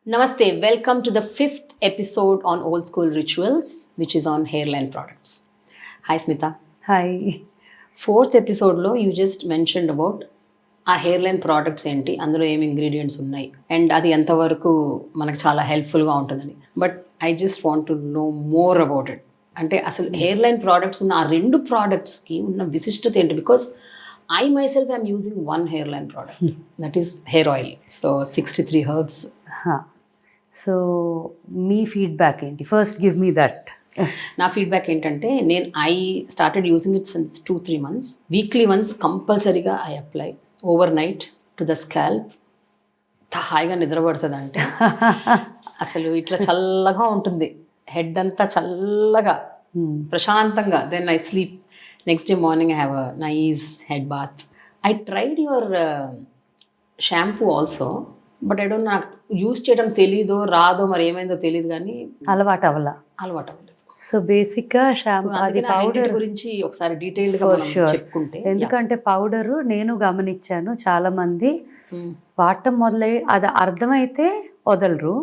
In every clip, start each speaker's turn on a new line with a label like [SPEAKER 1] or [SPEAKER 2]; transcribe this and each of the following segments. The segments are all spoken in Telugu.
[SPEAKER 1] Namaste, welcome to the 5th episode on Old School Rituals, which is on hairline products. Hi Smita.
[SPEAKER 2] Hi
[SPEAKER 1] 4th episodeలో you just mentioned about ఆ hairline products ఏంటి, అందులో ఏమి ఇంగ్రీడియంట్స్ ఉన్నాయి అండ్ అది ఎంతవరకు మనకు చాలా హెల్ప్ఫుల్గా ఉంటుందని. But I just want to know more about it. అంటే అసలు hairline products ఉన్న ఆ రెండు ప్రోడక్ట్స్కి ఉన్న విశిష్టత ఏంటి? Because I myself am using one hairline product, that is hair oil. So 63 herbs.
[SPEAKER 2] So మీ ఫీడ్బ్యాక్ ఏంటి? First give me that.
[SPEAKER 1] నా ఫీడ్బ్యాక్ ఏంటంటే I started using it since 2-3 months. Weekly once కంపల్సరీగా I apply overnight to the scalp. హాయిగా నిద్రపడుతుంది అంటే అసలు ఇట్లా చల్లగా ఉంటుంది, హెడ్ అంతా చల్లగా ప్రశాంతంగా. Then I sleep. Next day morning I have a nice head bath. I tried your shampoo also, but I don't, నాకు యూజ్ చేయడం తెలీదో రాదో మరి ఏమైందో తెలియదు, కానీ
[SPEAKER 2] అలవాటు అవ్వాల.
[SPEAKER 1] అలవాటు అవ్వలేదు.
[SPEAKER 2] సో బేసిక్గా షాంపూ అది పౌడర్
[SPEAKER 1] గురించి ఒకసారి డీటెయిల్డ్గా చెప్పుకుంటే,
[SPEAKER 2] ఎందుకంటే పౌడరు నేను గమనించాను చాలా మంది వాడటం మొదలై అది అర్థమైతే వదలరు.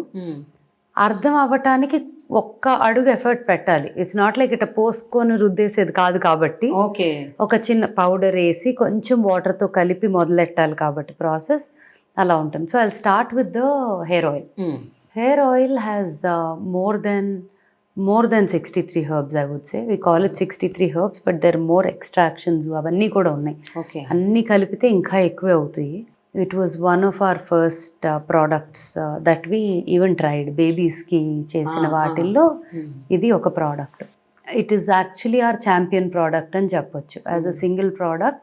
[SPEAKER 2] అర్థం అవ్వటానికి ఒక్క అడుగు ఎఫర్ట్ పెట్టాలి. ఇట్స్ నాట్ లైక్ ఇట్లా పోసుకొని రుద్దేసేది కాదు, కాబట్టి
[SPEAKER 1] ఓకే
[SPEAKER 2] ఒక చిన్న పౌడర్ వేసి కొంచెం వాటర్తో కలిపి మొదలెట్టాలి, కాబట్టి ప్రాసెస్ అలా ఉంటుంది. So I start with the hair oil. Hair oil has more than 63 herbs, I would say. We call it 63 herbs, but there are more extractions అవన్నీ కూడా ఉన్నాయి.
[SPEAKER 1] ఓకే,
[SPEAKER 2] అన్నీ కలిపితే ఇంకా ఎక్కువే అవుతాయి. It was one of our first products that we even tried. బేబీస్కి చేసిన వాటిల్లో ఇది ఒక product. It is actually our champion product అని చెప్పొచ్చు. As a single product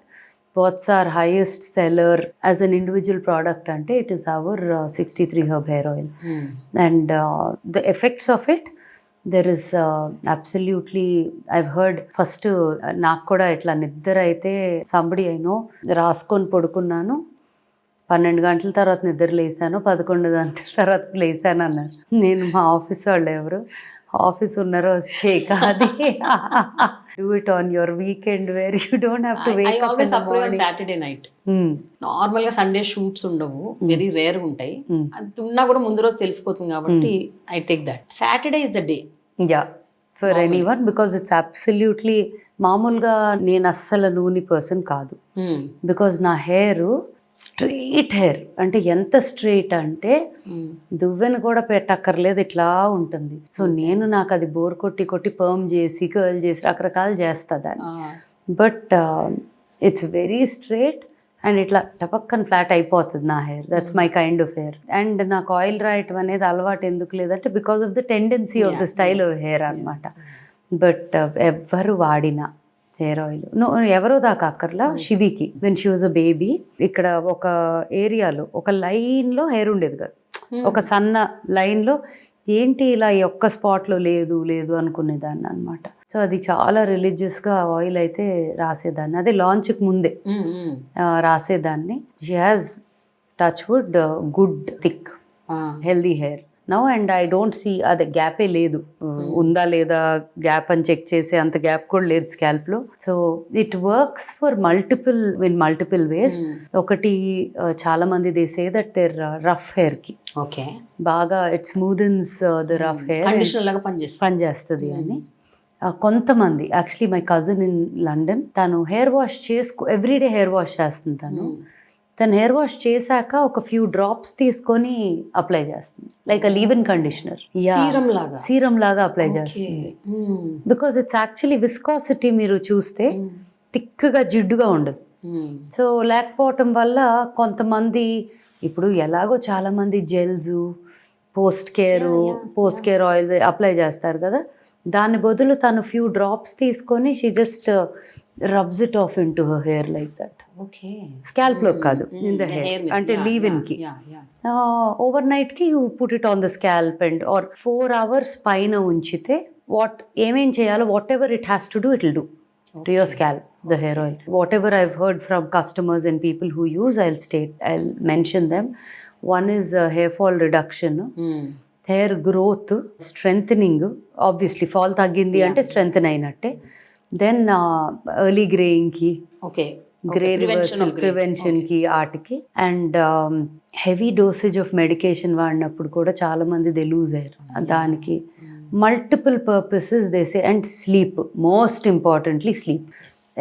[SPEAKER 2] what's our highest seller as an individual product ante it is our 63 herb hair oil. And the effects of it, there is absolutely, I've heard first నాకు కూడా ఇట్లా నిద్ర అయితే somebody I know రాసుకొని పడుకున్నాను, 12 గంటల తర్వాత నిద్ర లేసాను, 11 గంటల తర్వాత లేసాను అన్నారు. నేను మా ఆఫీస్ వాళ్ళు ఎవరు ఆఫీస్ ఉన్నారో చేయకాది, do it on your weekend where you don't have to wake up in the morning.
[SPEAKER 1] Saturday night normal గా సండే షూట్స్ ఉండవు, వెరీ రేర్ ఉంటాయి. అది ఉన్నా కూడా ముందు రోజు తెలిసిపోతుంది, కాబట్టి I take that. Saturday is the day
[SPEAKER 2] for anyone, because it's absolutely మామూలుగా నేను అస్సలు నూనె పర్సన్ కాదు. బికాజ్ నా హెయిర్ స్ట్రెయిట్ హెయిర్, అంటే ఎంత స్ట్రెయిట్ అంటే దువ్వెను కూడా పెట్టక్కర్లేదు, ఇట్లా ఉంటుంది. సో నేను నాకు అది బోర్ కొట్టి పర్మ్ చేసి కర్ల్ చేసి రకరకాలు చేస్తా దాన్ని. But it's very straight and ఇట్లా టపక్కన ఫ్లాట్ అయిపోతుంది నా hair. That's my kind of hair. And నాకు ఆయిల్ రాయటం అనేది అలవాటు ఎందుకు లేదంటే because of the tendency of the style of hair అనమాట. బట్ ఎవ్వరు వాడినా హెయిర్ ఆయిల్ ఎవరో దాకా అక్కర్లా. శివికి when she was a baby, ఇక్కడ ఒక ఏరియాలో ఒక లైన్లో హెయిర్ ఉండేది కదా, ఒక సన్న లైన్లో, ఏంటి ఇలా ఈ ఒక్క స్పాట్లో లేదు లేదు అనుకునేదాన్ని అనమాట. సో అది చాలా రిలీజియస్గా ఆయిల్ అయితే రాసేదాన్ని, అదే లాంచ్కి ముందే రాసేదాన్ని. She has touch wood good thick healthy hair now, and I don't see అదే గ్యాపే లేదు. ఉందా లేదా గ్యాప్ అని చెక్ చేసే అంత గ్యాప్ కూడా లేదు స్కాల్ప్లో. So it works for multiple ways. ఒకటి చాలా మంది they say that their rough హెయిర్కి
[SPEAKER 1] ఓకే
[SPEAKER 2] బాగా it smoothens the rough hair,
[SPEAKER 1] conditioner లాగా
[SPEAKER 2] పనిచేస్తుంది అని. కొంతమంది actually my cousin in London, తను hair wash everyday hair wash చేస్తుంది. తను హెయిర్ వాష్ చేశాక ఒక ఫ్యూ డ్రాప్స్ తీసుకొని అప్లై చేస్తుంది, like a leave in conditioner, serum లాగా అప్లై చేస్తుంది. బికాస్ ఇట్స్ యాక్చువల్లీ విస్కాసిటీ మీరు చూస్తే థిక్గా జిడ్డుగా ఉండదు. సో లేకపోవటం వల్ల కొంతమంది ఇప్పుడు ఎలాగో చాలా మంది gels post care oil apply చేస్తారు కదా, దాని బదులు తను ఫ్యూ డ్రాప్స్ తీసుకొని she just rubs it off into her hair like that. Scalp లో కాదు, ఇన్ ద హెయిర్, అంటే లీవ్ ఇన్ కి. ఓవర్ నైట్ కి you put it on the scalp and or 4 hours పైన ఉంచితే ఏమేం చేయాలో whatever it has to do it will do to your scalp, the hair oil. Whatever I've heard from customers and people who use, I'll mention them. One is hair fall reduction, hair growth, strengthening. Obviously fall తగ్గింది అంటే strengthen అయినట్టే. Then early graying ki,
[SPEAKER 1] okay,
[SPEAKER 2] grey
[SPEAKER 1] prevention of
[SPEAKER 2] reversal
[SPEAKER 1] grey.
[SPEAKER 2] ప్రివెన్షన్కి ఆటికి. And heavy dosage of medication వాడినప్పుడు కూడా చాలా మంది దే లూజ్ అయ్యారు దానికి. Multiple purposes they say. And sleep, most importantly sleep.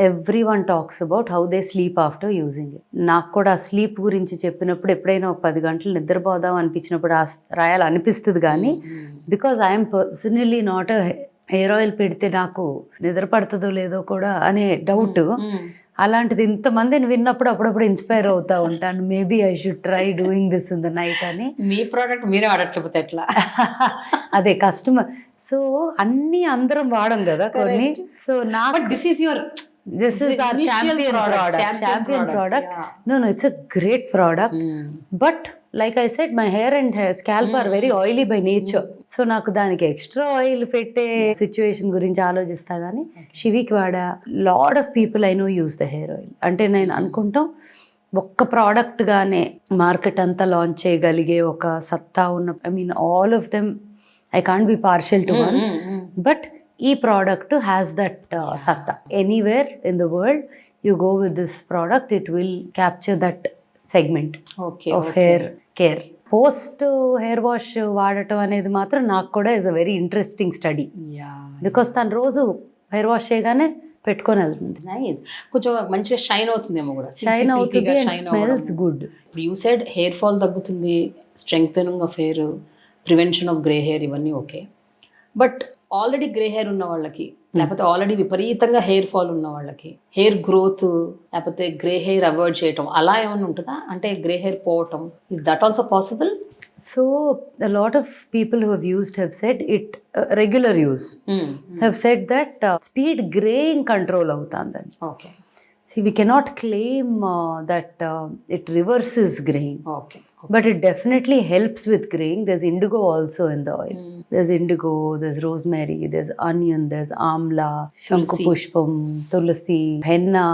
[SPEAKER 2] Every one talks about how they sleep after using it. నాకు కూడా స్లీప్ గురించి చెప్పినప్పుడు ఎప్పుడైనా ఒక 10 గంటలు నిద్రపోదాం అనిపించినప్పుడు రాయాలనిపిస్తుంది కానీ because I'm personally not hair oil పెడితే నాకు నిద్ర పడుతుందో లేదో కూడా అనే డౌట్. అలాంటిది ఇంతమందిని విన్నప్పుడు అప్పుడప్పుడు ఇన్స్పైర్ అవుతా ఉంటాను. Maybe I should try doing this in the night అని.
[SPEAKER 1] మీ ప్రోడక్ట్ మీరే వాడట్లేకపోతే ఎట్లా?
[SPEAKER 2] అదే కస్టమర్. సో అన్ని అందరం వాడం కదా కొన్ని. సో నాకు
[SPEAKER 1] this is your
[SPEAKER 2] this is our champion product. No, it's a great product. But like I said, my hair and scalp are very oily by nature. So నాకు దానికి ఎక్స్ట్రా ఆయిల్ పెట్టే సిచ్యువేషన్ గురించి ఆలోచిస్తా కానీ శివికి వాడా. Lot of people I know use the hair oil. అంటే నేను అనుకుంటాం ఒక్క ప్రోడక్ట్ గానే మార్కెట్ అంతా లాంచ్ చేయగలిగే ఒక సత్తా ఉన్న, I mean all of them, I can't be partial to one, but ఈ ప్రోడక్ట్ హ్యాస్ దట్ సత్తా. Anywhere in the world you go with this product, it will capture that segment of hair care. Post hair wash వాడటం అనేది మాత్రం నాకు కూడా is a very interesting study. Because తను రోజు హెయిర్ వాష్ చేయగానే పెట్టుకొని వెళ్తుంది.
[SPEAKER 1] కొంచెం మంచిగా షైన్ అవుతుందేమో కూడా.
[SPEAKER 2] షైన్ అవుతుంది అండ్ స్మెల్స్ గుడ్.
[SPEAKER 1] ఇప్పుడు యూ సైడ్ హెయిర్ ఫాల్ తగ్గుతుంది, strengthening of hair, prevention of grey hair, ఇవన్నీ okay. But already grey hair ఉన్న వాళ్ళకి, లేకపోతే ఆల్రెడీ విపరీతంగా హెయిర్ ఫాల్ ఉన్న వాళ్ళకి, హెయిర్ గ్రోత్ లేకపోతే గ్రే హెయిర్ అవాయిడ్ చేయటం అలా ఏమైనా ఉంటుందా? అంటే గ్రే హెయిర్ పోవటం, is that also possible?
[SPEAKER 2] So a lot of people who have used have said it, regular use have said that speed graying control avutandani.
[SPEAKER 1] Okay.
[SPEAKER 2] See, we cannot claim that it reverses graying.
[SPEAKER 1] Okay.
[SPEAKER 2] But it definitely helps with graying. There's indigo also in the oil. There's indigo, there's rosemary, there's onion, there's amla, shankupushpam, tulsi, henna,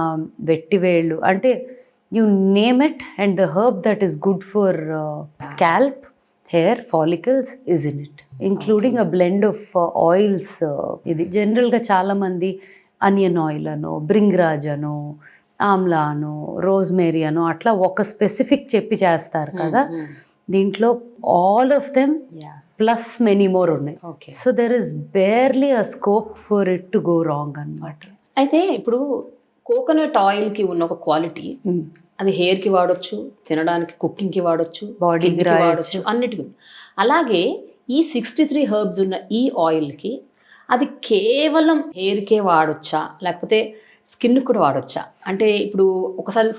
[SPEAKER 2] vettivelu. Ante you name it, and the herb that is good for scalp, hair, follicles is in it, including a blend of oils. Idi general ga chaala mandi onion oil అనో, బ్రింగ్రాజ్ అనో, ఆమ్లా అనో, రోజ్మేరీ అనో అట్లా ఒక స్పెసిఫిక్ చెప్పి చేస్తారు కదా. దీంట్లో all of them plus many more ఉన్నాయి. So there is barely a scope for it to go wrong అన్నమాట.
[SPEAKER 1] అయితే ఇప్పుడు కోకోనట్ ఆయిల్కి ఉన్న ఒక క్వాలిటీ, అది హెయిర్కి వాడొచ్చు, తినడానికి, కుకింగ్కి వాడొచ్చు, బాడీకి వాడొచ్చు, అన్నిటికీ. అలాగే ఈ 63 హెర్బ్స్ ఉన్న ఈ ఆయిల్కి అది కేవలం హెయిర్కే వాడొచ్చా, లేకపోతే స్కిన్ కూడా వాడొచ్చా? అంటే ఇప్పుడు ఒకసారి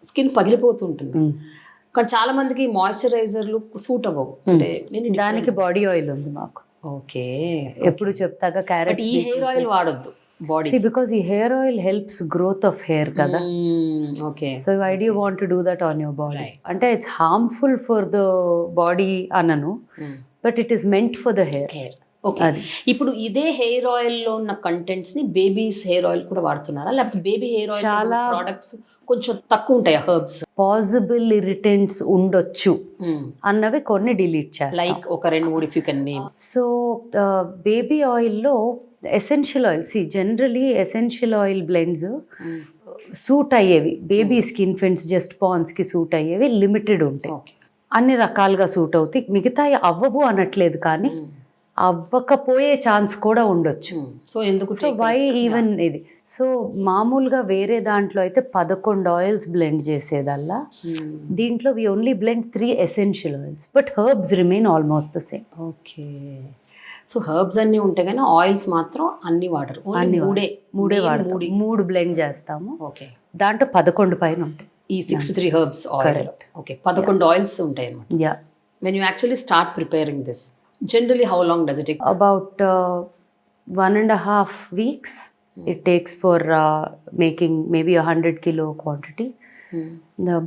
[SPEAKER 1] స్కిన్ పగిలిపోతుంటుంది కానీ చాలా మందికి మాయిశ్చరైజర్లు సూట్ అవ్వవు. అంటే
[SPEAKER 2] దానికి బాడీ ఆయిల్ ఉంది మాకు.
[SPEAKER 1] ఓకే,
[SPEAKER 2] ఎప్పుడు చెప్తాగా క్యారెట్.
[SPEAKER 1] ఈ హెయిర్ ఆయిల్ వాడొద్దు బాడీ.
[SPEAKER 2] See, because ఈ hair oil helps growth of hair కదా.
[SPEAKER 1] Okay.
[SPEAKER 2] So why do you want to do that on your body? అంటే it's harmful for the body అనను, but it is meant for the hair.
[SPEAKER 1] Okay. ఇప్పుడు ఇదే హెయిర్ ఆయిల్ లో ఉన్న కంటెంట్స్ ని బేబీస్ హెయిర్ ఆయిల్ కూడా వాడుతున్నారా, లేకపోతే బేబీ హెయిర్ ఆయిల్ చాలా ప్రొడక్ట్స్ కొంచెం తక్కువ ఉంటాయి హెర్బ్స్?
[SPEAKER 2] పాసిబుల్ ఇరిటెంట్స్ ఉండొచ్చు అన్నవి కొన్ని డిలీట్ చేయాలి.
[SPEAKER 1] లైక్ ఒక 2-3 if you can name.
[SPEAKER 2] So baby ఆయిల్లో essential oil, generally essential oil blends suit అయ్యేవి బేబీస్కి, ఇన్ఫెంట్స్, జస్ట్ పాన్స్కి సూట్ అయ్యేవి లిమిటెడ్ ఉంటాయి. అన్ని రకాలుగా సూట్ అవుతాయి, మిగతా అవ్వవు అనట్లేదు కానీ అవ్వకపోయే ఛాన్స్ కూడా ఉండొచ్చు.
[SPEAKER 1] సో ఎందుకు,
[SPEAKER 2] సో వై ఈవెన్ ఇది. సో మామూలుగా వేరే దాంట్లో అయితే 11 ఆయిల్స్ బ్లెండ్ చేసేదల్లా దీంట్లో we only blend 3 essential oils, but herbs remain almost the same.
[SPEAKER 1] Okay. So herbs అన్నీ ఉంటాయి కానీ ఆయిల్స్ మాత్రం అన్ని వాడరు, మూడే వాడతాం. 3 బ్లెండ్ చేస్తాము. ఓకే. దాంట్లో 11 పైన ఉంటాయి ఈ 63 హెర్బ్స్ ఆయిల్. ఓకే, 11 ఆయిల్స్ ఉంటాయి అన్నమాట. Yeah. When you actually start preparing this, generally how long does it take?
[SPEAKER 2] About 1.5 weeks it takes for making maybe 100 kilo quantity.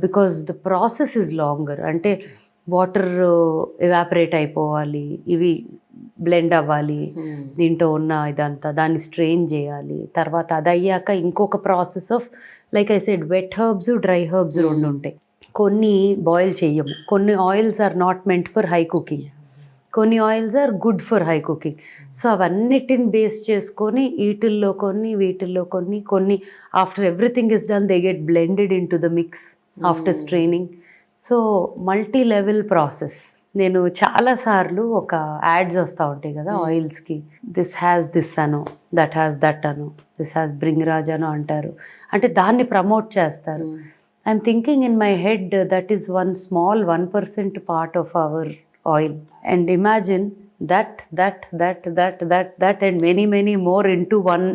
[SPEAKER 2] Because the process is longer. అంటే వాటర్ ఎవాపరేట్ అయిపోవాలి, ఇవి బ్లెండ్ అవ్వాలి, దీంట్లో ఉన్న ఇదంతా దాన్ని స్ట్రెయిన్ చేయాలి. తర్వాత అది అయ్యాక ఇంకొక process of, like I said, wet herbs, dry herbs 2 ఉంటాయి. కొన్ని బాయిల్ చెయ్యము, కొన్ని oils are not meant for high cooking, కొన్ని oils are good for high cooking. So అవన్నిటిని బేస్ చేసుకొని వీటిల్లో కొన్ని after everything is done they get blended into the mix after straining. So multi level process. నేను చాలాసార్లు ఒక యాడ్స్ వస్తూ ఉంటాయి కదా ఆయిల్స్కి, దిస్ హ్యాస్ దిస్ అను, దట్ హ్యాస్ దట్ అను, దిస్ హ్యాస్ బ్రింగ్రాజ్ అను అంటారు. అంటే దాన్ని ప్రమోట్ చేస్తారు. I'm thinking in my head that is one small 1% part of our oil, and imagine that and many more into one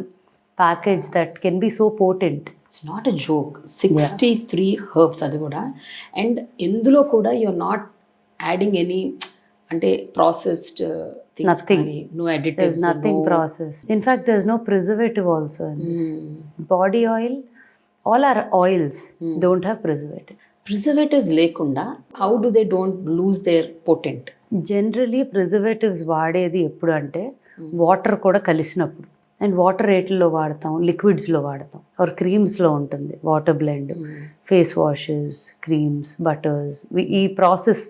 [SPEAKER 2] package that can be so potent.
[SPEAKER 1] It's not a joke. 63 herbs అది కూడా. అండ్ ఇందులో కూడా you're not adding any అంటే processed things.
[SPEAKER 2] Nothing.
[SPEAKER 1] No additives.
[SPEAKER 2] There's nothing processed. In fact, there's no preservative also in this. Body oil, all our oils don't have preservative.
[SPEAKER 1] Preservatives లేకుండా how do they don't lose their potent?
[SPEAKER 2] జనరలీ ప్రిజర్వేటివ్స్ వాడేది ఎప్పుడు అంటే వాటర్ కూడా కలిసినప్పుడు. అండ్ వాటర్ రేట్లలో వాడతాం, లిక్విడ్స్లో వాడతాం, ఆర్ క్రీమ్స్లో ఉంటుంది water blend. Face washes, creams, butters, ఈ ప్రాసెస్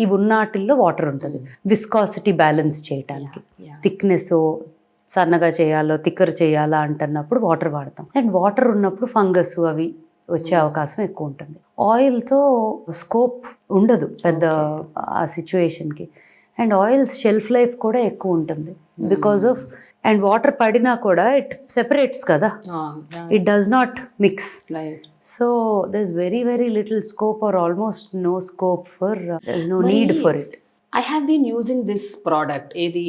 [SPEAKER 2] ఇవి ఉన్నాటిల్లో వాటర్ ఉంటుంది విస్కాసిటీ బ్యాలెన్స్ చేయడానికి. థిక్నెస్ సన్నగా చేయాలో థిక్కర్ చేయాలా అంటున్నప్పుడు వాటర్ వాడతాం. అండ్ వాటర్ ఉన్నప్పుడు ఫంగస్ అవి వచ్చే అవకాశం ఎక్కువ ఉంటుంది. ఆయిల్తో స్కోప్ ఉండదు పెద్ద ఆ సిచ్యువేషన్కి. అండ్ ఆయిల్స్ షెల్ఫ్ లైఫ్ కూడా ఎక్కువ ఉంటుంది బికాస్ ఆఫ్, అండ్ వాటర్ పడినా కూడా ఇట్ సెపరేట్స్ కదా, it does not mix. So there is very little scope or almost no scope for, there is no need for it.
[SPEAKER 1] I have been using this product, ఏది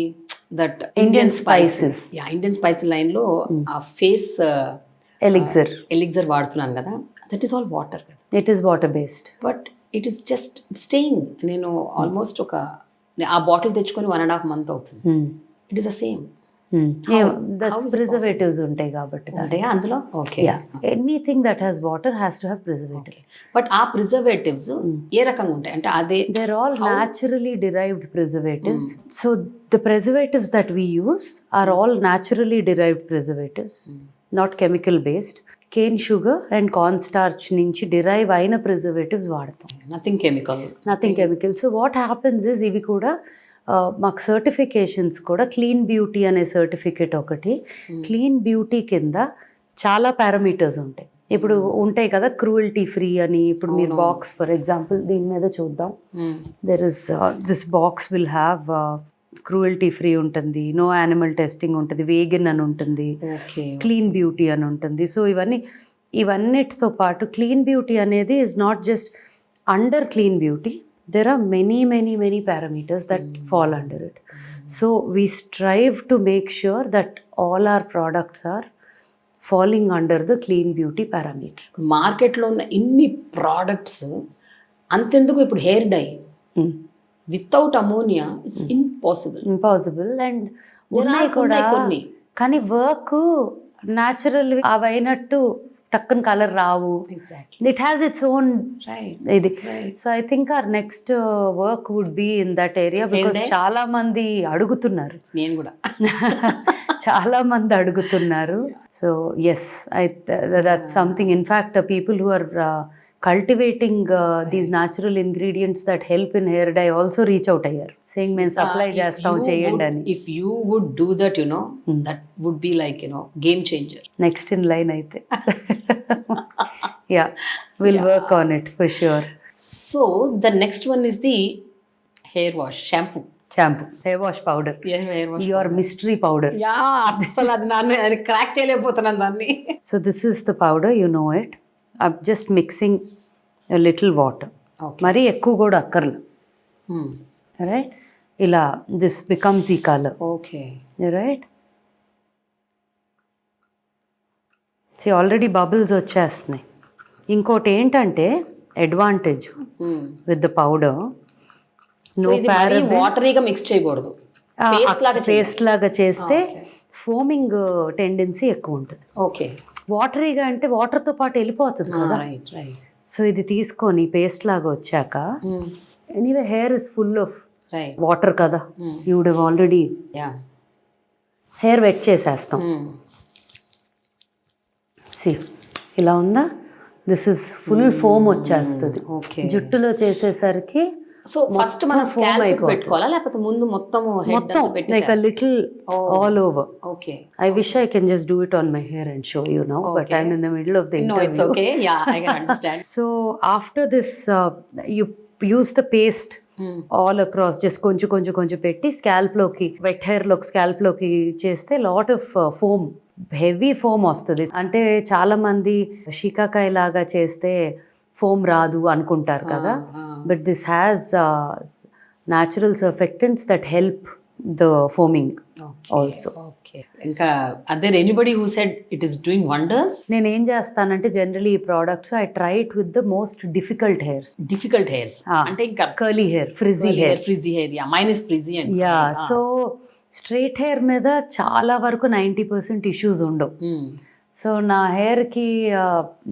[SPEAKER 1] దట్
[SPEAKER 2] ఇండియన్ స్పైసెస్.
[SPEAKER 1] ఇండియన్ స్పైసెస్ లైన్లో ఆ ఫేస్ ఎలిక్సర్ వాడుతున్నాను కదా, దట్ ఈస్ ఆల్ వాటర్ కదా.
[SPEAKER 2] It is water based
[SPEAKER 1] but it is just staying. నేను ఆల్మోస్ట్ ఆ బాటిల్ తెచ్చుకొని 1.5 months అవుతుంది. It is the same.
[SPEAKER 2] Preservatives ఉంటాయి కాబట్టి
[SPEAKER 1] అందులో. Okay,
[SPEAKER 2] anything that has water has to have preservatives.
[SPEAKER 1] But ఆ ప్రిజర్వేటివ్స్ ఏ రకంగా ఉంటాయి అంటే అదే
[SPEAKER 2] they're all naturally derived preservatives. So the preservatives that we use are all naturally derived preservatives, not chemical based. Cane sugar and corn starch నుంచి డిరైవ్ అయిన ప్రిజర్వేటివ్స్ వాడతాం.
[SPEAKER 1] Nothing chemical.
[SPEAKER 2] So what happens is ఇవి కూడా మాకు సర్టిఫికేషన్స్ కూడా క్లీన్ బ్యూటీ అనే సర్టిఫికేట్ ఒకటి. క్లీన్ బ్యూటీ కింద చాలా పారామీటర్స్ ఉంటాయి. ఇప్పుడు ఉంటాయి కదా క్రూయల్టీ ఫ్రీ అని. ఇప్పుడు మీరు బాక్స్ ఫర్ ఎగ్జాంపుల్ దీని మీద చూద్దాం. There is this box will have cruelty free ఉంటుంది, నో యానిమల్ టెస్టింగ్ ఉంటుంది, వేగన్ అని ఉంటుంది, క్లీన్ బ్యూటీ అని ఉంటుంది. సో ఇవన్నిటితో పాటు క్లీన్ బ్యూటీ అనేది is not just under clean beauty, there are many parameters that fall under it. So we strive to make sure that all our products are falling under the clean beauty parameter.
[SPEAKER 1] మార్కెట్లో ఉన్న ఇన్ని ప్రోడక్ట్స్ అంతెందుకు ఇప్పుడు hair dye without ammonia it's impossible.
[SPEAKER 2] And ఉన్నాయి కూడా కొన్ని, కానీ వర్క్ న్యాచురల్ అవైనట్టు టక్కన కలర్ రావు. ఇట్ హ్యాస్ ఇట్స్ ఓన్ ఇది. So I think our next work would be in that area because చాలా మంది అడుగుతున్నారు.
[SPEAKER 1] నేను కూడా
[SPEAKER 2] చాలా మంది అడుగుతున్నారు. So yes, that's something. In fact people who are cultivating these natural ingredients that help in hair dye also reach out here saying మేము సప్లై చేస్తాం చేయండి అని.
[SPEAKER 1] if you would do that, that would be like, game changer.
[SPEAKER 2] Next in line అయితే yeah, we'll work on it for sure.
[SPEAKER 1] So the next one is the hair wash, shampoo,
[SPEAKER 2] hair wash powder.
[SPEAKER 1] hair wash
[SPEAKER 2] your powder. Mystery powder.
[SPEAKER 1] అసలు అది నేను క్రాక్ చేయలేకపోతున్నాను దాన్ని.
[SPEAKER 2] So this is the powder, you know it. I'm just mixing a little water. మరి ఎక్కువ కూడా అక్కర్లేదు. రైట్, ఇలా దిస్ బికమ్స్ ఈ colour.
[SPEAKER 1] Okay,
[SPEAKER 2] right. So already bubbles వచ్చేస్తున్నాయి. ఇంకోటి ఏంటంటే advantage with the powder,
[SPEAKER 1] no paraben. వాటరీగా మిక్స్ చేయకూడదు,
[SPEAKER 2] పేస్ట్ లాగా చేస్తే ఫోమింగ్ టెండెన్సీ ఎక్కువ ఉంటుంది.
[SPEAKER 1] ఓకే,
[SPEAKER 2] వాటరీగా అంటే వాటర్తో పాటు వెళ్ళిపోతుంది కదా. సో ఇది తీసుకొని పేస్ట్ లాగా వచ్చాక, anyway hair is full of water కదా, you would have already hair wet చేసేస్తాం. సి ఇలా ఉందా, దిస్ ఇస్ ఫుల్ ఫోమ్ వచ్చేస్తుంది. జుట్టులో చేసేసరికి
[SPEAKER 1] సో ఫస్ట్ మన
[SPEAKER 2] మొత్తం foam
[SPEAKER 1] స్కాల్ప్
[SPEAKER 2] అయిపోతుంది.
[SPEAKER 1] పెట్టుకోవాలా లేకపోతే ముందు మొత్తం
[SPEAKER 2] మొత్తం like a little all over.
[SPEAKER 1] Okay
[SPEAKER 2] I wish I can just do it on my hair and show you now, but
[SPEAKER 1] Okay.
[SPEAKER 2] I'm in the middle of the
[SPEAKER 1] no it's
[SPEAKER 2] interview.
[SPEAKER 1] Okay yeah I can understand
[SPEAKER 2] So after this, you use the paste all across, just కొంచెం పెట్టి స్కాల్ప్లోకి, వెట్ హెయిర్లోకి, స్కాల్ప్లోకి చేస్తే lot of foam, heavy foam వస్తుంది. అంటే చాలా మంది షికాకాయ లాగా చేస్తే ఫోమ్ రాదు అనుకుంటారు కదా, but this has natural surfactants that help the foaming also.
[SPEAKER 1] Okay ఇంకా other anybody who said it is doing wonders.
[SPEAKER 2] నేను ఏం చేస్తానంటే జనరలీ ఈ products I try it with the most difficult hairs.
[SPEAKER 1] Difficult hairs అంటే ఇంకా
[SPEAKER 2] curly hair, frizzy hair.
[SPEAKER 1] Frizzy hair yeah mine is frizzy and
[SPEAKER 2] yeah, so straight hair మీద చాలా వరకు 90% ఇష్యూస్ ఉండవు. సో నా హెయిర్కి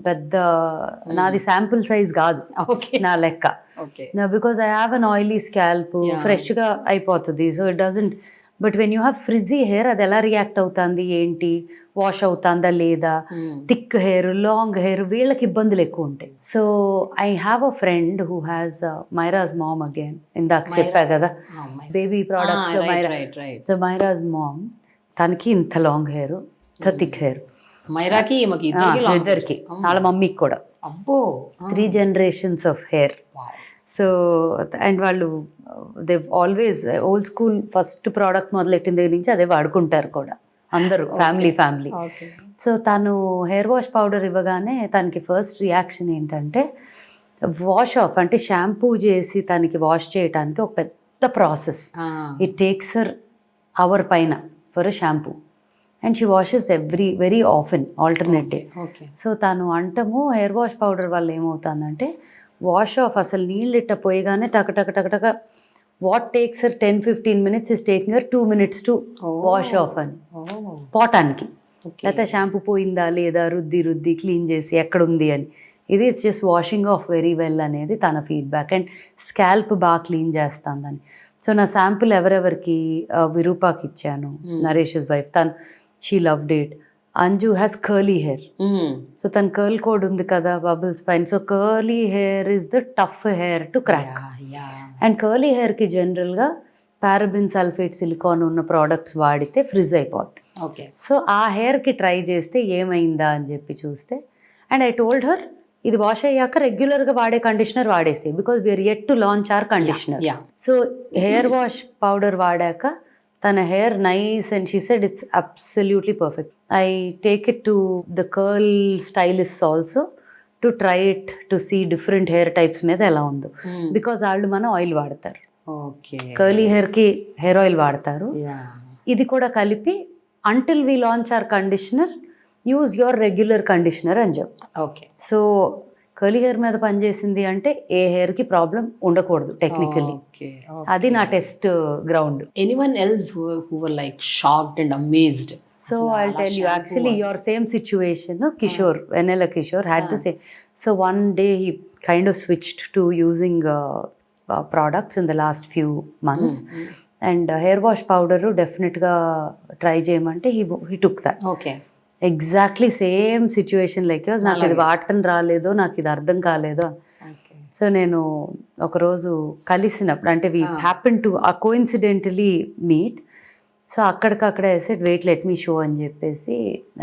[SPEAKER 2] పెద్ద, నాది శాంపుల్ సైజ్ కాదు
[SPEAKER 1] ఓకే
[SPEAKER 2] నా లెక్క,
[SPEAKER 1] okay
[SPEAKER 2] because I have an oily scalp, ఫ్రెష్గా అయిపోతుంది. So it doesn't, but when you have frizzy hair అది ఎలా రియాక్ట్ అవుతుంది ఏంటి, వాష్ అవుతుందా లేదా, థిక్ హెయిర్, లాంగ్ హెయిర్, వీళ్ళకి ఇబ్బందులు ఎక్కువ ఉంటాయి. So I have a friend who has Myra's mom again, ఇందాక చెప్పా కదా baby products,
[SPEAKER 1] right right
[SPEAKER 2] so Myra's mom, తనకి ఇంత లాంగ్ హెయిర్, ఇంత థిక్ హెయిర్,
[SPEAKER 1] మైరాకి మాకి
[SPEAKER 2] ఇద్దరికి, వాళ్ళ మమ్మీకి కూడా
[SPEAKER 1] అబ్బో
[SPEAKER 2] 3 generations of hair. So and వాళ్ళు they always old school, first product మొదలెట్టిన దగ్గర నుంచి అదే వాడుకుంటారు కూడా అందరూ, ఫ్యామిలీ.
[SPEAKER 1] ఓకే
[SPEAKER 2] సో తను హెయిర్ వాష్ పౌడర్ ఇవ్వగానే తనకి ఫస్ట్ రియాక్షన్ ఏంటంటే వాష్ ఆఫ్, అంటే షాంపూ చేసి తనకి వాష్ చేయడానికి ఒక పెద్ద process. It takes her hour పైన for a shampoo, and she washes very often, alternate day.
[SPEAKER 1] Okay
[SPEAKER 2] so తను అంటము హెయిర్ వాష్ పౌడర్ వల్ల ఏమవుతుందంటే వాష్ ఆఫ్, అసలు నీళ్ళు ఇట్ట పోయగానే టక what takes her 10-15 minutes is taking her 2 minutes to wash of అని పోటానికి. లేకపోతే షాంపూ పోయిందా లేదా రుద్ది క్లీన్ చేసి ఎక్కడుంది అని, ఇది it's just washing of very well అనేది తన ఫీడ్బ్యాక్. అండ్ స్కాల్ప్ బాగా క్లీన్ చేస్తుందని. సో నా శాంపుల్ ఎవరెవరికి, విరూపాకి ఇచ్చాను, నరేష్ వైఫ్, తను she loved it. Anju has curly hair, so తన కర్ల్ కోడ్ ఉంది కదా బబుల్స్ పైన. So curly hair is the tough hair to crack. And curly హెయిర్కి జనరల్గా పారాబిన్, సల్ఫేట్, సిలికాన్ ఉన్న ప్రోడక్ట్స్ వాడితే ఫ్రిజ్ అయిపోద్ది.
[SPEAKER 1] ఓకే
[SPEAKER 2] సో ఆ హెయిర్కి ట్రై చేస్తే ఏమైందా అని చెప్పి చూస్తే, అండ్ ఐ టోల్డ్ హర్ ఇది వాష్ అయ్యాక రెగ్యులర్గా వాడే కండిషనర్ వాడేసి, because we're yet to launch our conditioner. So hair wash powder వాడాక తన hair nice, and she said it's absolutely perfect. I take it to the curl stylist also to try it to see different hair types మీద ఎలా ఉందో, బికాజ్ వాళ్ళు మన ఆయిల్ వాడతారు,
[SPEAKER 1] ఓకే
[SPEAKER 2] కర్లీ హెయిర్కి హెయిర్ ఆయిల్ వాడతారు. ఇది కూడా కలిపి until we launch our conditioner use your regular conditioner అని చెప్తా.
[SPEAKER 1] ఓకే
[SPEAKER 2] సో కర్లీ హెయిర్ మీద పనిచేసింది అంటే ఏ హెయిర్కి ప్రాబ్లం ఉండకూడదు టెక్నికల్లీ. అది నా test ground.
[SPEAKER 1] Anyone else who were like shocked and amazed?
[SPEAKER 2] So I'll tell you, actually your same situation, no? Kishore, Vanilla Kishore had the same. So one day he kind of switched to using products in the last few months. And hair wash powder definitely try చేయమంటే he took that.
[SPEAKER 1] Okay.
[SPEAKER 2] Exactly same situation like yours. నాకు ఇది వాడటం రాలేదు, నాకు ఇది అర్థం కాలేదు. సో నేను ఒకరోజు కలిసినప్పుడు, అంటే we happened to coincidentally meet. So అక్కడికక్కడ said wait let me show అని చెప్పేసి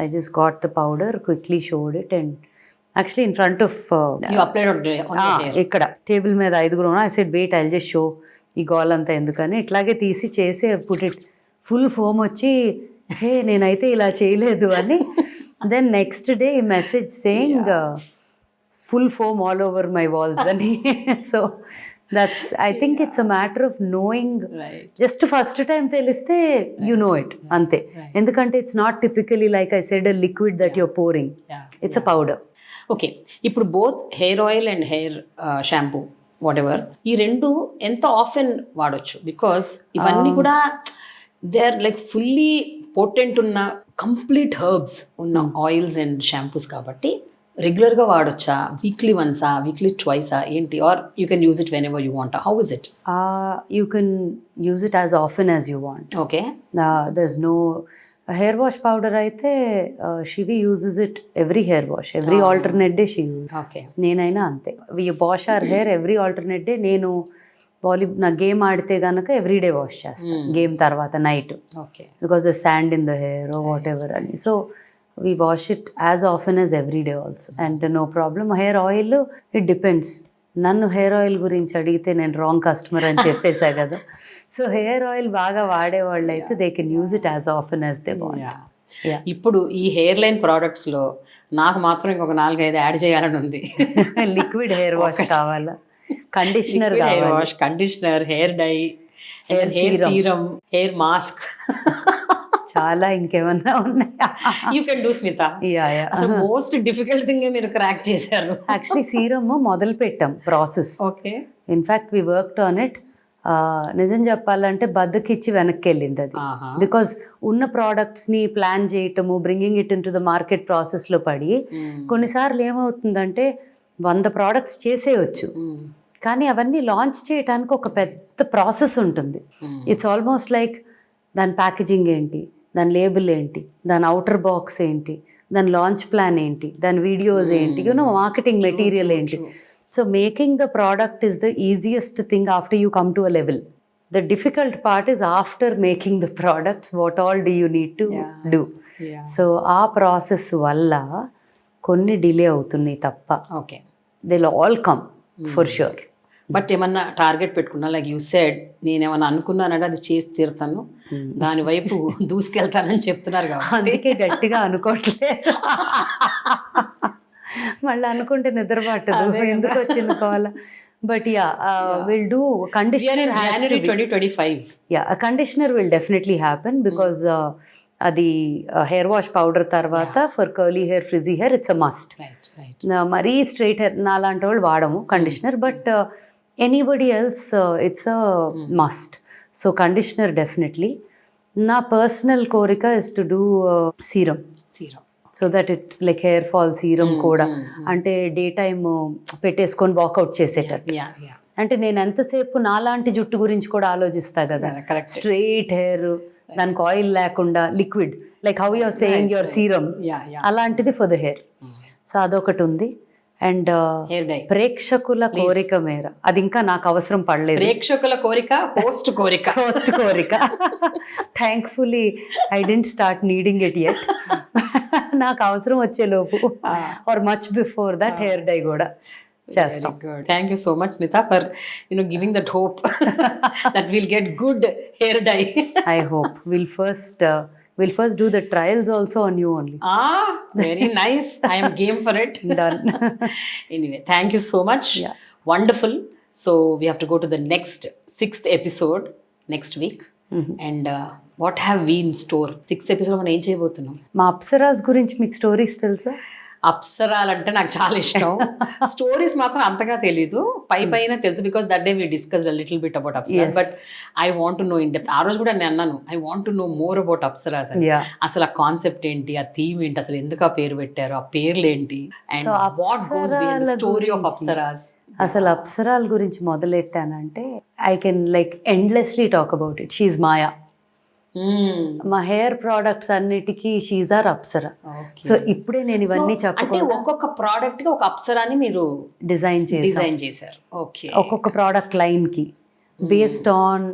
[SPEAKER 2] I just got the powder, quickly showed it, and actually in front of ఇక్కడ టేబుల్ మీద 5 I said wait I just show, ఈ గోల్ అంతా ఎందుకని ఇట్లాగే తీసి చేసి పుట్ ఇట్, ఫుల్ ఫోమ్ వచ్చి హే నేనైతే ఇలా చేయలేదు అని. దెన్ నెక్స్ట్ డే ఈ message saying full foam all over my walls అని. So that's, I think it's a matter of knowing. Just first time తెలిస్తే యు నో ఇట్ అంతే, ఎందుకంటే it's not typically like I said a liquid that you're pouring, it's a powder.
[SPEAKER 1] Okay, ఇప్పుడు both hair oil and hair shampoo whatever, ఈ రెండు ఎంత ఆఫెన్ వాడొచ్చు? బికాస్ ఇవన్నీ కూడా they are like fully potent ఉన్న కంప్లీట్ హర్బ్స్ ఉన్న ఆయిల్స్ అండ్ షాంపూస్ కాబట్టి రెగ్యులర్గా వాడొచ్చా? వీక్లీ వన్సా, వీక్లీ ట్వైసా ఏంటి? Or you can use it whenever you want? How is it?
[SPEAKER 2] You can use it as often as you want.
[SPEAKER 1] Okay,
[SPEAKER 2] there is no hair wash powder అయితే షివి uses it every hair wash, every alternate day she use.
[SPEAKER 1] Okay,
[SPEAKER 2] నేనైనా అంతే, we wash our hair every alternate day. నేను నా గేమ్ ఆడితే కనుక ఎవ్రీడే వాష్ చేస్తాను గేమ్ తర్వాత night,
[SPEAKER 1] okay
[SPEAKER 2] because the sand in the hair whatever అని. So we wash it as often as every day also and no problem. Hair oil it depends. నన్ను హెయిర్ ఆయిల్ గురించి అడిగితే నేను రాంగ్ కస్టమర్ అని చెప్పేసా కదా. సో హెయిర్ ఆయిల్ బాగా వాడేవాళ్ళు అయితే they can use it as often as they want.
[SPEAKER 1] ఇప్పుడు ఈ హెయిర్ లైన్ ప్రోడక్ట్స్ లో నాకు మాత్రం ఇంకొక 4-5 యాడ్ చేయాలని ఉంది.
[SPEAKER 2] లిక్విడ్ హెయిర్ వాష్ కావాలా, కండిషనర్
[SPEAKER 1] హెయిర్
[SPEAKER 2] కావాలి,
[SPEAKER 1] wash, conditioner, hair dye, hair serum, hair mask,
[SPEAKER 2] చాలా ఇంకేమన్నా ఉన్నాయా?
[SPEAKER 1] You can do Smita. అసలు మోస్ట్ డిఫికల్ట్ థింగ్ మీరు క్రాక్ చేశారు.
[SPEAKER 2] యాక్చువల్లీ సీరమ్ మొదలు పెట్టాం process.
[SPEAKER 1] Okay,
[SPEAKER 2] in fact we worked on it. నిజం చెప్పాలంటే బద్దకిచ్చి వెనక్కి వెళ్ళింది అది. బికాస్ ఉన్న ప్రోడక్ట్స్ని ప్లాన్ చేయటము, bringing it into the market ప్రాసెస్లో పడి కొన్నిసార్లు ఏమవుతుందంటే 100 ప్రోడక్ట్స్ చేసేయచ్చు, కానీ అవన్నీ లాంచ్ చేయడానికి ఒక పెద్ద ప్రాసెస్ ఉంటుంది. ఇట్స్ ఆల్మోస్ట్ లైక్ దాని ప్యాకేజింగ్ ఏంటి, దాని లేబుల్ ఏంటి, దాని అవుటర్ బాక్స్ ఏంటి, దాని లాంచ్ ప్లాన్ ఏంటి, దాని వీడియోస్ ఏంటి, మార్కెటింగ్ మెటీరియల్ ఏంటి. So making the product is the easiest thing after you come to a level. The difficult part is after making the products, what all do you need to do. So ఆ ప్రాసెస్ వల్ల కొన్ని డిలే అవుతున్నాయి తప్ప,
[SPEAKER 1] okay,
[SPEAKER 2] they will all come for sure.
[SPEAKER 1] But ఏమన్నా టార్గెట్ పెట్టుకున్నా, లైక్ యూ సెడ్, నేనేమన్నా అనుకున్నానంటే అది చేసి తీరుతాను, దాని వైపు దూసుకెళ్తానని చెప్తున్నారు కాబట్టి
[SPEAKER 2] అందుకే గట్టిగా అనుకోవట్లే. మళ్ళీ అనుకుంటే నిద్ర పట్టదు, ఎందుకు వచ్చింది. But yeah will do conditioner.
[SPEAKER 1] 2025
[SPEAKER 2] yeah conditioner will definitely happen because అది హెయిర్ వాష్ పౌడర్ తర్వాత for curly hair, frizzy hair it's a must. మరీ స్ట్రైట్ హెయిర్ నా లాంటి వాళ్ళు వాడము conditioner, but anybody else it's a must. So conditioner definitely. నా పర్సనల్ కోరిక is to do serum, so that it like hair fall serum కూడా, అంటే డే టైమ్ పెట్టేసుకొని వాకౌట్ చేసేటట్టు. అంటే నేను ఎంతసేపు నాలాంటి జుట్టు గురించి కూడా ఆలోచిస్తా కదా, స్ట్రైట్ హెయిర్, దానికి ఆయిల్ లేకుండా liquid, like how you're saying your serum, అలాంటిది ఫర్ ద హెయిర్. సో అదొకటి ఉంది. అండ్ ప్రేక్షకుల కోరిక మేర, అది ఇంకా నాకు అవసరం పడలేదు.
[SPEAKER 1] ప్రేక్షకుల కోరిక, హోస్ట్ కోరిక.
[SPEAKER 2] హోస్ట్ కోరిక thankfully I didn't start needing it yet. నాకు అవసరం వచ్చే లోపు or much before that hair dye కూడా చేస్తాం.
[SPEAKER 1] Thank you so much Nita for giving that hope that will get good hair dye.
[SPEAKER 2] I hope we'll first do the trials also on you only.
[SPEAKER 1] Very nice. I am game for it.
[SPEAKER 2] Done.
[SPEAKER 1] Anyway, thank you so much.
[SPEAKER 2] Yeah.
[SPEAKER 1] Wonderful. So we have to go to the next 6th episode next week. And what have we in store? 6th episode మనం ఏం చేయబోతున్నాం?
[SPEAKER 2] మా అప్సరాస్ గురించి మీకు స్టోరీస్ తెలుసా?
[SPEAKER 1] అప్సరాలంటే నాకు చాలా ఇష్టం. స్టోరీస్ మాత్రం అంతగా తెలీదు, పైన తెలుసు, because that day we discussed a little bit about Apsaras. But I want to know in depth. ఆ రోజు కూడా నేను అన్నాను, I want to know more about Apsaras అని. అసలు ఆ కాన్సెప్ట్ ఏంటి, ఆ థీమ్ ఏంటి, అసలు ఎందుకు ఆ పేరు పెట్టారు, ఆ పేర్లు ఏంటి, and what goes behind the story of Apsaras.
[SPEAKER 2] అసలు అప్సరాల గురించి మొదలెట్టానంటే I can like endlessly talk about it. She's Maya. మా హెయిర్ ప్రోడక్ట్స్ అన్నిటికీ షీజ్ ఆర్ అప్సరా. సో ఇప్పుడే నేను ఇవన్నీ
[SPEAKER 1] అంటే ఒక్కొక్క ప్రోడక్ట్ కి ఒక అప్సరాని మీరు
[SPEAKER 2] డిజైన్
[SPEAKER 1] చేశారు. ఓకే,
[SPEAKER 2] ఒక్కొక్క ప్రోడక్ట్ లైన్ కి based on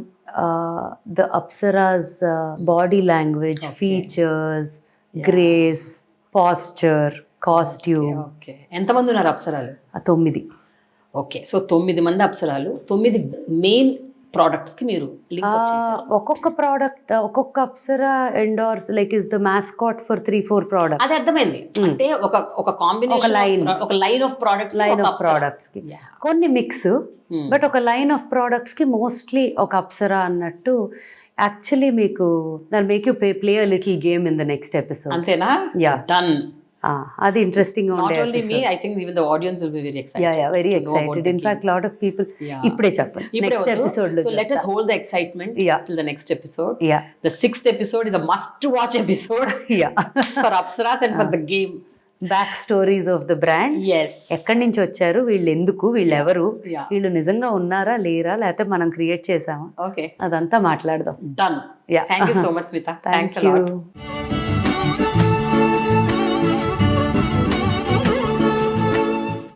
[SPEAKER 2] the Apsaras body language, features, grace, posture, costume.
[SPEAKER 1] Okay, ఎంతమంది ఉన్నారు అప్సరాలు?
[SPEAKER 2] 9.
[SPEAKER 1] ఓకే, సో 9 మంది అప్సరాలు, 9 మెయిన్ ప్రోడక్ట్స్ కి మీరు
[SPEAKER 2] ఒక్కొక్క ప్రోడక్ట్, ఒక్కొక్క Apsara endorse like is the mascot for 3-4 products.
[SPEAKER 1] అది అర్థమైంది. అంటే ఒక కాంబినేషన్, ఒక లైన్ ఆఫ్ ప్రోడక్ట్స్
[SPEAKER 2] కి కొన్ని మిక్స్, బట్ ఒక లైన్ ఆఫ్ ప్రోడక్ట్స్ కి మోస్ట్లీ ఒక అప్సరా అన్నట్టు. యాక్చువల్లీ మీకు that make you play a little game in the next episode.
[SPEAKER 1] అంతేనా?
[SPEAKER 2] Yeah,
[SPEAKER 1] done.
[SPEAKER 2] అది ఇంట్రెస్టింగ్ గా ఉండే.
[SPEAKER 1] Not only me, I think even the audience will be very excited.
[SPEAKER 2] Yeah, very excited. In fact, lot of people. ఇప్పుడే చెప్పండి, నెక్స్ట్ ఎపిసోడ్ లో.
[SPEAKER 1] So let us hold the excitement till the next episode.
[SPEAKER 2] Yeah.
[SPEAKER 1] The 6th episode is a must watch episode.
[SPEAKER 2] Yeah.
[SPEAKER 1] For Apsaras and for the game.
[SPEAKER 2] Back stories of the brand.
[SPEAKER 1] Yes.
[SPEAKER 2] ఎక్కడి నుంచి వచ్చారు, వీళ్ళు ఎందుకు, వీళ్ళు ఎవరు, వీళ్ళు నిజంగా ఉన్నారా లేరా, లేకపోతే మనం క్రియేట్ చేసామా,
[SPEAKER 1] Okay.
[SPEAKER 2] అదంతా మాట్లాడదాం.
[SPEAKER 1] Done.
[SPEAKER 2] Yeah.
[SPEAKER 1] Thank you so much, Smita. Thanks a lot.